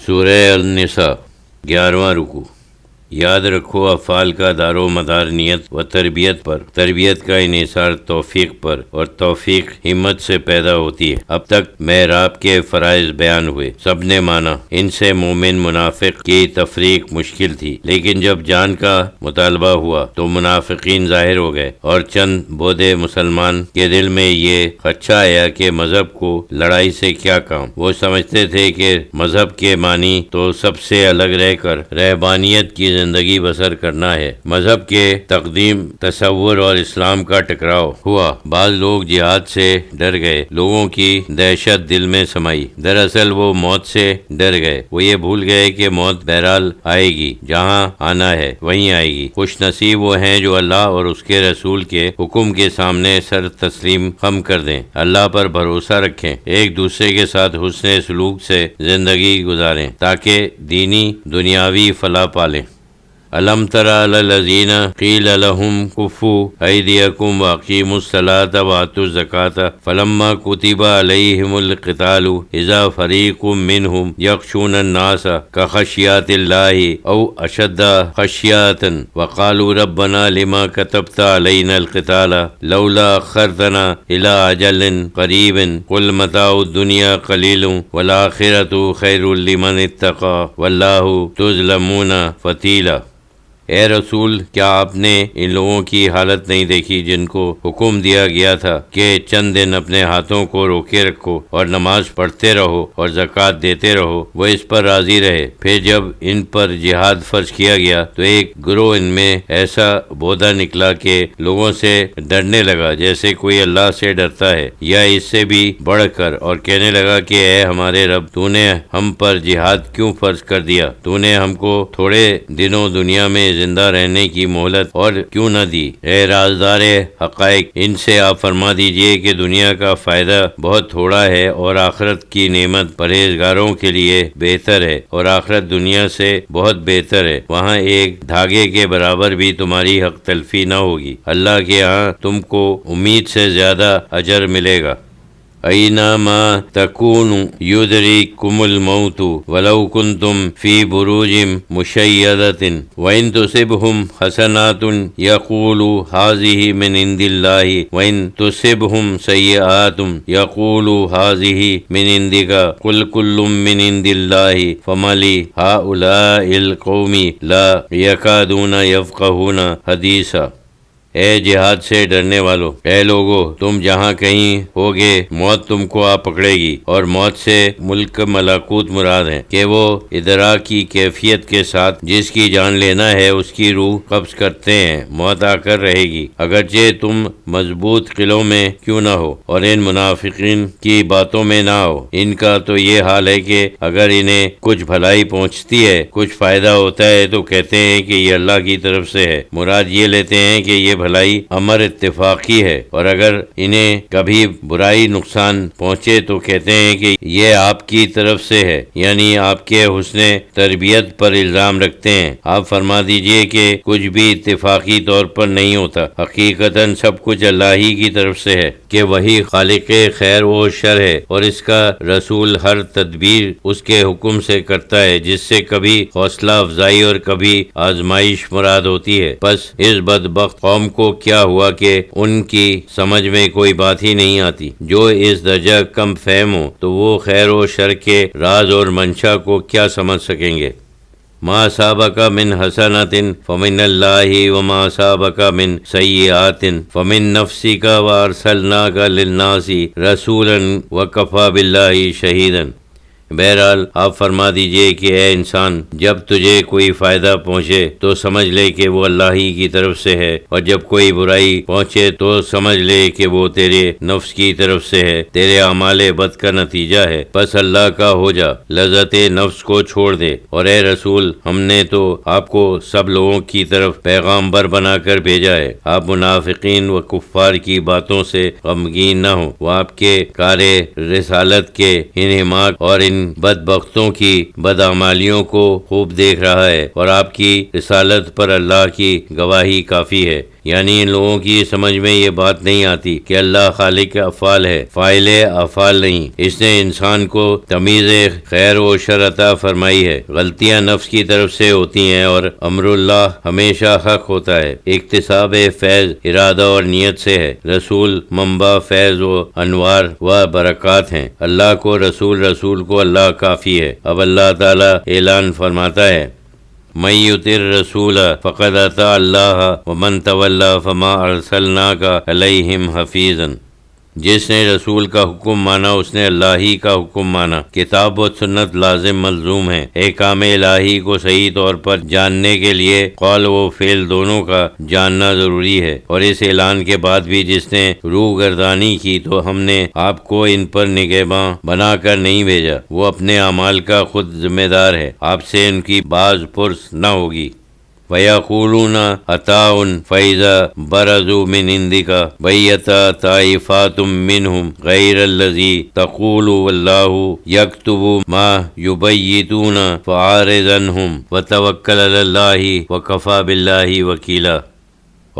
سورہ النساء 11واں رکوع۔ یاد رکھو افعال کا دار و مدار نیت و تربیت پر، تربیت کا انحصار توفیق پر، اور توفیق ہمت سے پیدا ہوتی ہے۔ اب تک محراب کے فرائض بیان ہوئے، سب نے مانا، ان سے مومن منافق کی تفریق مشکل تھی، لیکن جب جان کا مطالبہ ہوا تو منافقین ظاہر ہو گئے، اور چند بودے مسلمان کے دل میں یہ خدشہ آیا کہ مذہب کو لڑائی سے کیا کام۔ وہ سمجھتے تھے کہ مذہب کے معنی تو سب سے الگ رہ کر رہبانیت کی زندگی بسر کرنا ہے۔ مذہب کے تقدیم تصور اور اسلام کا ٹکراؤ ہوا، بعض لوگ جہاد سے ڈر گئے، لوگوں کی دہشت دل میں سمائی، دراصل وہ موت سے ڈر گئے، وہ یہ بھول گئے کہ موت بہرحال آئے گی، جہاں آنا ہے وہیں آئے گی۔ خوش نصیب وہ ہیں جو اللہ اور اس کے رسول کے حکم کے سامنے سر تسلیم خم کر دیں، اللہ پر بھروسہ رکھیں، ایک دوسرے کے ساتھ حسن سلوک سے زندگی گزاریں تاکہ دینی دنیاوی فلاح پالیں۔ الم تر علی الذین قیل لهم کفوا ایدیکم واقیموا الصلاة وآتوا الزکاة فلما کتب علیہم القتال اذا فریق منهم یخشون الناس کخشیۃ اللہ او اشد خشیۃ وقالوا ربنا لما کتبت علینا القتال لولا اخرتنا الی اجل قریب قل متاع الدنیا قلیل والآخرۃ خیر لمن اتقی واللہ تظلمون فتیلا۔ اے رسول، کیا آپ نے ان لوگوں کی حالت نہیں دیکھی جن کو حکم دیا گیا تھا کہ چند دن اپنے ہاتھوں کو روکے رکھو اور نماز پڑھتے رہو اور زکوٰۃ دیتے رہو، وہ اس پر راضی رہے۔ پھر جب ان پر جہاد فرض کیا گیا تو ایک گروہ ان میں ایسا بودا نکلا کہ لوگوں سے ڈرنے لگا جیسے کوئی اللہ سے ڈرتا ہے یا اس سے بھی بڑھ کر، اور کہنے لگا کہ اے ہمارے رب، تو نے ہم پر جہاد کیوں فرض کر دیا؟ تو نے ہم کو تھوڑے دنوں دنیا میں زندہ رہنے کی مہلت اور کیوں نہ دی؟ اے رازدار حقائق، ان سے آپ فرما دیجئے کہ دنیا کا فائدہ بہت تھوڑا ہے اور آخرت کی نعمت پرہیزگاروں کے لیے بہتر ہے، اور آخرت دنیا سے بہت بہتر ہے، وہاں ایک دھاگے کے برابر بھی تمہاری حق تلفی نہ ہوگی، اللہ کے ہاں تم کو امید سے زیادہ اجر ملے گا۔ اینما تکونوا یدرککم الموت ولو کنتم فی بروج مشیدۃ وان تصبهم حسنات یقولوا هذه من عند اللہ وان تصبهم سیئات یقولوا هذه من عندک قل کل من عند اللہ فما لهؤلاء القوم لا یکادون یفقهون حدیثا۔ اے جہاد سے ڈرنے والو، اے لوگو، تم جہاں کہیں ہوگے موت تم کو آ پکڑے گی، اور موت سے ملک ملکوت مراد ہے کہ وہ ادراک کی کیفیت کے ساتھ جس کی جان لینا ہے اس کی روح قبض کرتے ہیں، موت آ کر رہے گی، اگرچہ تم مضبوط قلعوں میں کیوں نہ ہو اور ان منافقین کی باتوں میں نہ ہو۔ ان کا تو یہ حال ہے کہ اگر انہیں کچھ بھلائی پہنچتی ہے، کچھ فائدہ ہوتا ہے تو کہتے ہیں کہ یہ اللہ کی طرف سے ہے، مراد یہ لیتے ہیں کہ یہ بھلائی امر اتفاقی ہے، اور اگر انہیں کبھی برائی نقصان پہنچے تو کہتے ہیں کہ یہ آپ کی طرف سے ہے، یعنی آپ کے حسن تربیت پر الزام رکھتے ہیں۔ آپ فرما دیجئے کہ کچھ بھی اتفاقی طور پر نہیں ہوتا، حقیقتاً سب کچھ اللہ ہی کی طرف سے ہے کہ وہی خالق خیر و شر ہے، اور اس کا رسول ہر تدبیر اس کے حکم سے کرتا ہے، جس سے کبھی حوصلہ افزائی اور کبھی آزمائش مراد ہوتی ہے۔ بس اس بدبخت قوم کو کیا ہوا کہ ان کی سمجھ میں کوئی بات ہی نہیں آتی۔ جو اس درجہ کم فہم ہو تو وہ خیر و شر کے راز اور منشا کو کیا سمجھ سکیں گے؟ ما اصابک من حسنۃ فمن اللہ وما اصابک من سیئات فمن نفسک وارسلناک للناس رسولا وکفی باللہ شہیدا۔ بہرحال آپ فرما دیجئے کہ اے انسان، جب تجھے کوئی فائدہ پہنچے تو سمجھ لے کہ وہ اللہ ہی کی طرف سے ہے، اور جب کوئی برائی پہنچے تو سمجھ لے کہ وہ تیرے نفس کی طرف سے ہے، تیرے اعمال بد کا نتیجہ ہے، بس اللہ کا ہو جا، لذت نفس کو چھوڑ دے۔ اور اے رسول، ہم نے تو آپ کو سب لوگوں کی طرف پیغامبر بنا کر بھیجا ہے، آپ منافقین و کفار کی باتوں سے غمگین نہ ہوں، وہ آپ کے کار رسالت کے انہماک اور ان بدبختوں کی بدعمالیوں کو خوب دیکھ رہا ہے، اور آپ کی رسالت پر اللہ کی گواہی کافی ہے۔ یعنی ان لوگوں کی سمجھ میں یہ بات نہیں آتی کہ اللہ خالق افعال ہے، فاعل افعال نہیں۔ اس نے انسان کو تمیز خیر و شر عطا فرمائی ہے۔ غلطیاں نفس کی طرف سے ہوتی ہیں اور امر اللہ ہمیشہ حق ہوتا ہے۔ اکتساب فیض ارادہ اور نیت سے ہے۔ رسول منبع فیض و انوار و برکات ہیں۔ اللہ کو رسول، رسول کو اللہ کافی ہے۔ اب اللہ تعالیٰ اعلان فرماتا ہے، من یطع الرسول فقد اطاع اللہ ومن تولی فما ارسلناک علیہم حفیظا۔ جس نے رسول کا حکم مانا اس نے اللہ ہی کا حکم مانا۔ کتاب و سنت لازم ملزوم ہے۔ احکام الہی کو صحیح طور پر جاننے کے لیے قول و فعل دونوں کا جاننا ضروری ہے، اور اس اعلان کے بعد بھی جس نے روح گردانی کی تو ہم نے آپ کو ان پر نگہباں بنا کر نہیں بھیجا، وہ اپنے اعمال کا خود ذمہ دار ہے، آپ سے ان کی باز پرس نہ ہوگی۔ وَيَقُولُونَ أَطَاعٌ فَإِذَا بَرَزُوا مِنْ عِنْدِكَ بَيَّتَ طَائِفَةٌ مِّنْهُمْ غَيْرَ الَّذِي تَقُولُ وَاللَّهُ يَكْتُبُ مَا يُبَيِّتُونَ فَأَعْرِضْ عَنْهُمْ وَتَوَكَّلْ عَلَى اللَّهِ وَكَفَى بِاللَّهِ وَكِيلًا۔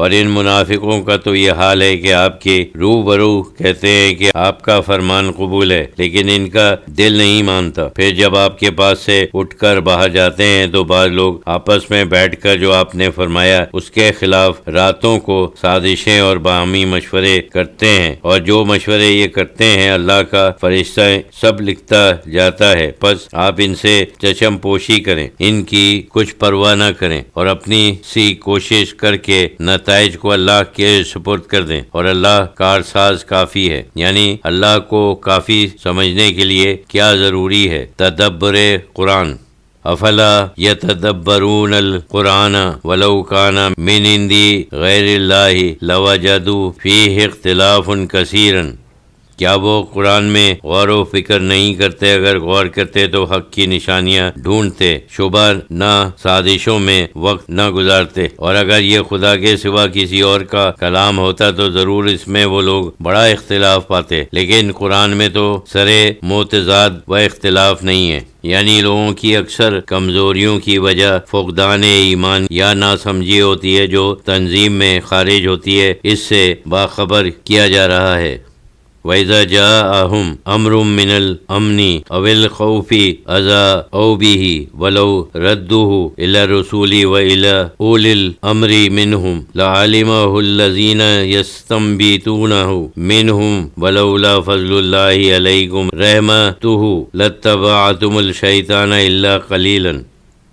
اور ان منافقوں کا تو یہ حال ہے کہ آپ کے روبرو کہتے ہیں کہ آپ کا فرمان قبول ہے، لیکن ان کا دل نہیں مانتا۔ پھر جب آپ کے پاس سے اٹھ کر باہر جاتے ہیں تو بعض لوگ آپس میں بیٹھ کر جو آپ نے فرمایا اس کے خلاف راتوں کو سازشیں اور باہمی مشورے کرتے ہیں، اور جو مشورے یہ کرتے ہیں اللہ کا فرشتہ سب لکھتا جاتا ہے۔ پس آپ ان سے چشم پوشی کریں، ان کی کچھ پرواہ نہ کریں، اور اپنی سی کوشش کر کے نتائج کو اللہ کے سپرد کر دیں، اور اللہ کارساز کافی ہے۔ یعنی اللہ کو کافی سمجھنے کے لیے کیا ضروری ہے؟ تدبر قرآن۔ افلا یتدبرون القرآن ولو کان من عند غیر اللہ لوجدوا فیہ اختلافا کثیرا۔ کیا وہ قرآن میں غور و فکر نہیں کرتے؟ اگر غور کرتے تو حق کی نشانیاں ڈھونڈتے، شبہ نہ سازشوں میں وقت نہ گزارتے، اور اگر یہ خدا کے سوا کسی اور کا کلام ہوتا تو ضرور اس میں وہ لوگ بڑا اختلاف پاتے، لیکن قرآن میں تو سرے متضاد و اختلاف نہیں ہے۔ یعنی لوگوں کی اکثر کمزوریوں کی وجہ فقدان ایمان یا ناسمجھی ہوتی ہے جو تنظیم میں خارج ہوتی ہے، اس سے باخبر کیا جا رہا ہے۔ وَإِذَا جَاءَهُمْ أَمْرٌ مِّنَ الْأَمْنِ أَوِ الْخَوْفِ أَذَاعُوا بِهِ وَلَوْ رَدُّوهُ إِلَى الرُّسُلِ وَإِلَى أُولِي الْأَمْرِ مِنْهُمْ لَعَلِمَهُ الَّذِينَ يَسْتَنبِطُونَهُ مِنْهُمْ وَلَوْلَا فَضْلُ اللَّهِ عَلَيْكُمْ رَحْمَتُهُ لَاتَّبَعْتُمُ الشَّيْطَانَ إِلَّا قَلِيلًا۔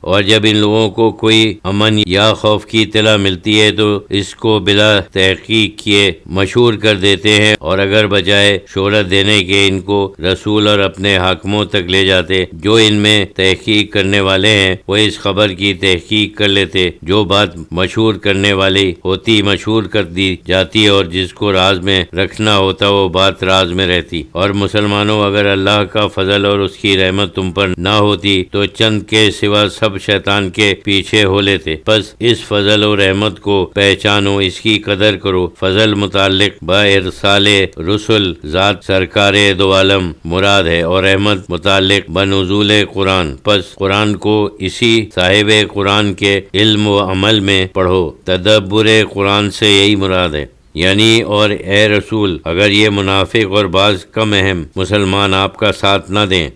اور جب ان لوگوں کو کوئی امن یا خوف کی اطلاع ملتی ہے تو اس کو بلا تحقیق کیے مشہور کر دیتے ہیں، اور اگر بجائے شہرت دینے کے ان کو رسول اور اپنے حاکموں تک لے جاتے جو ان میں تحقیق کرنے والے ہیں، وہ اس خبر کی تحقیق کر لیتے۔ جو بات مشہور کرنے والی ہوتی مشہور کر دی جاتی، اور جس کو راز میں رکھنا ہوتا وہ بات راز میں رہتی۔ اور مسلمانوں، اگر اللہ کا فضل اور اس کی رحمت تم پر نہ ہوتی تو چند کے سوا سب شیطان کے پیچھے ہو لیتے۔ بس اس فضل و رحمت کو پہچانو، اس کی قدر کرو۔ فضل متعلق با ارسال رسل ذات سرکار دو عالم مراد ہے، اور رحمت متعلق بنزول قرآن۔ پس قرآن کو اسی صاحب قرآن کے علم و عمل میں پڑھو۔ تدبر قرآن سے یہی مراد ہے۔ یعنی اور اے رسول، اگر یہ منافق اور بعض کم اہم مسلمان آپ کا ساتھ نہ دیں،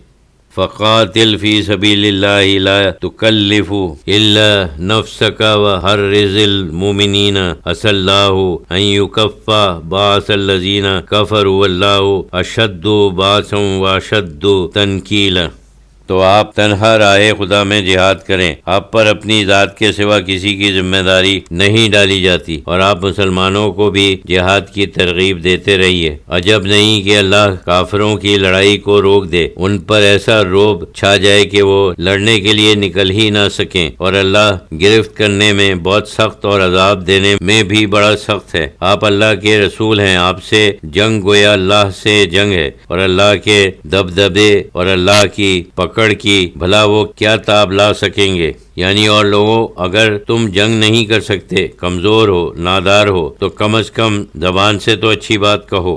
فقاتل فی سبیل اللہ لا تکلف الا نفسک وحرز المؤمنین عسى اللہ ان یکف باس الذین کفروا واللہ اشد باسا واشد تنکیلا۔ تو آپ تنہا راہ خدا میں جہاد کریں، آپ پر اپنی ذات کے سوا کسی کی ذمہ داری نہیں ڈالی جاتی، اور آپ مسلمانوں کو بھی جہاد کی ترغیب دیتے رہیے۔ عجب نہیں کہ اللہ کافروں کی لڑائی کو روک دے، ان پر ایسا رعب چھا جائے کہ وہ لڑنے کے لیے نکل ہی نہ سکیں، اور اللہ گرفت کرنے میں بہت سخت اور عذاب دینے میں بھی بڑا سخت ہے۔ آپ اللہ کے رسول ہیں، آپ سے جنگ گویا اللہ سے جنگ ہے، اور اللہ کے دبدبے اور اللہ کی پکڑ کی بھلا وہ کیا تاب لا سکیں گے؟ یعنی اور لوگوں، اگر تم جنگ نہیں کر سکتے، کمزور ہو، نادار ہو، تو کم از کم زبان سے تو اچھی بات کہو۔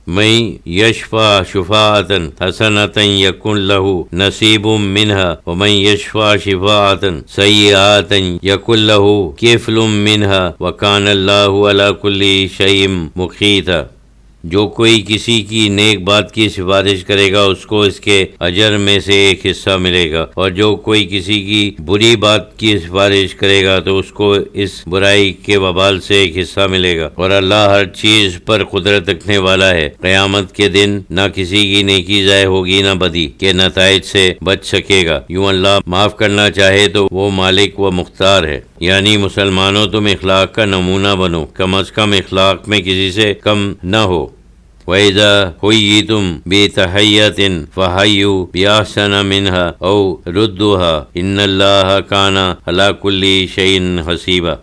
من یشفع شفاعۃ حسنۃ یکن لہ نصیب منہا ومن یشفع شفاعۃ سیئۃ یکن لہ کفل منہا وکان اللہ علی کل شیء مقیتا۔ جو کوئی کسی کی نیک بات کی سفارش کرے گا اس کو اس کے اجر میں سے ایک حصہ ملے گا، اور جو کوئی کسی کی بری بات کی سفارش کرے گا تو اس کو اس برائی کے وبال سے ایک حصہ ملے گا، اور اللہ ہر چیز پر قدرت رکھنے والا ہے۔ قیامت کے دن نہ کسی کی نیکی ضائع ہوگی نہ بدی کے نتائج سے بچ سکے گا۔ یوں اللہ معاف کرنا چاہے تو وہ مالک و مختار ہے۔ یعنی مسلمانوں تم اخلاق کا نمونہ بنو، کم از کم اخلاق میں کسی سے کم نہ ہو۔ وَإِذَا حُيِّيتُم بِتَحِيَّةٍ فَحَيُّوا بِأَحْسَنَ مِنْهَا أَوْ رُدُّوهَا إِنَّ اللَّهَ كَانَ عَلَى كُلِّ شَيْءٍ حَسِيبًا۔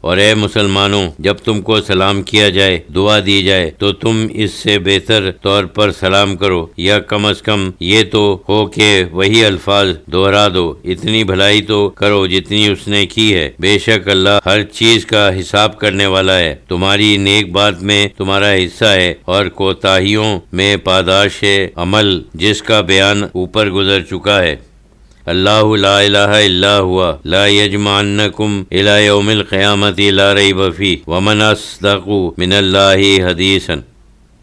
اور اے مسلمانوں، جب تم کو سلام کیا جائے، دعا دی جائے تو تم اس سے بہتر طور پر سلام کرو، یا کم از کم یہ تو ہو کہ وہی الفاظ دہرا دو۔ اتنی بھلائی تو کرو جتنی اس نے کی ہے، بے شک اللہ ہر چیز کا حساب کرنے والا ہے۔ تمہاری نیک بات میں تمہارا حصہ ہے اور کوتاہیوں میں پاداش عمل، جس کا بیان اوپر گزر چکا ہے۔ اللہ لا الہ الا ہوا لا یجمعنکم الی یوم القیامت لا ریب فیہ ومن اصدق من اللہ حدیثا۔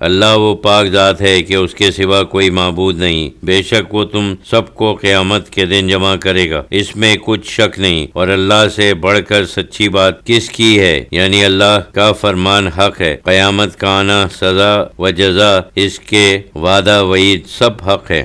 اللہ وہ پاک ذات ہے کہ اس کے سوا کوئی معبود نہیں، بے شک وہ تم سب کو قیامت کے دن جمع کرے گا، اس میں کچھ شک نہیں۔ اور اللہ سے بڑھ کر سچی بات کس کی ہے؟ یعنی اللہ کا فرمان حق ہے، قیامت کا آنا، سزا و جزا، اس کے وعدہ وعید سب حق ہے۔